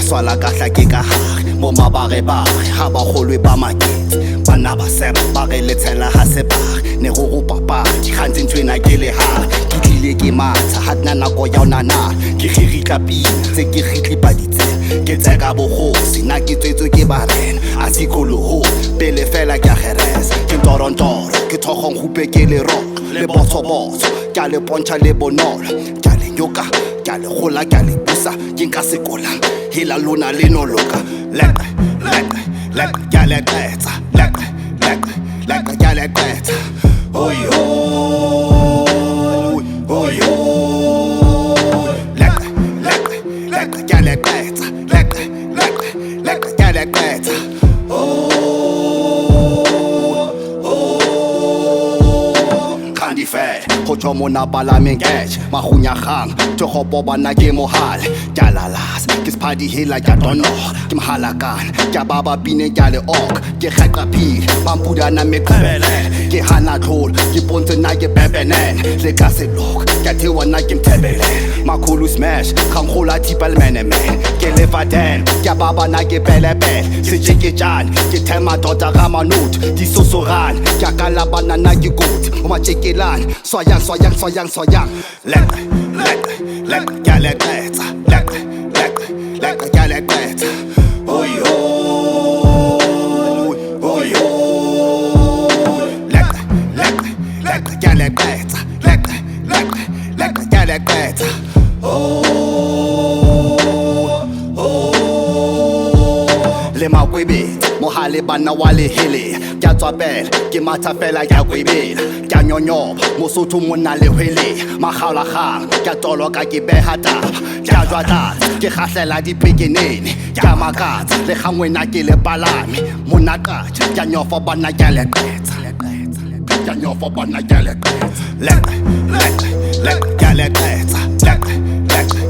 swala ka hla ke ka hare mo mabarebare ha ba kgolwe ba maketse bana ba seba ba re letshela ha se bare ne go go papadi gantse ntwena ke le hare ke tlile ke matha ha nna nako ya ona ke khiri ka pina tse ke khitlipa ditsela ke tseka bogosi na ke tsetswe ke ba rena a sikolo pele fela ke a geresa ke ntorontoro ke thogong hupe ke le rock le botsobotso ke a le pontsha le bonolo ke a le nyoka ke a le gola ke a le busa ke nka sekolang hela lona le noloka leqe ke a le qetsa leqe ke a le qetsa oyo leqe ke a le qetsa leqe ke a le qetsa go tswa mo napalameng catch magunyagang te go bobana ke mohale ke a lalasa ke sephadi hela ke a donora ke mohalakana ke a baba pine ke a le ok ke kgeqa phile bampudana meqebele ke hana tlholo ke pontse nna ke bebenene le ka seloko ke a thewa nna ke mthebelele makhulu smash kgankgola thipa le menemene ke lefa ten ke a baba nna ke pelepele sejeketjane ke thema tota ga manoto disosorane ke a kalabana nna ke koti mo matjekelane soyang leqe ke a le qetsa leqe ke a le qetsa oyo leqe ke a le qetsa leqe ke a le qetsa le makwebetsi mohale bana wa lehele ke a tswapela ke matha fela ke a kwebela ke a nyonyoba mosotho monna le hwele magalagang ke a toloka ke beha taba ke a jwa tlatsa ke gahlela dipekenene ke a makatsa le gangwena ke le palame monaqatša ke a nyofa bana ke a le qetsa ke a nyofa bana ke a le qetsa leqe ke a le qetsa leqe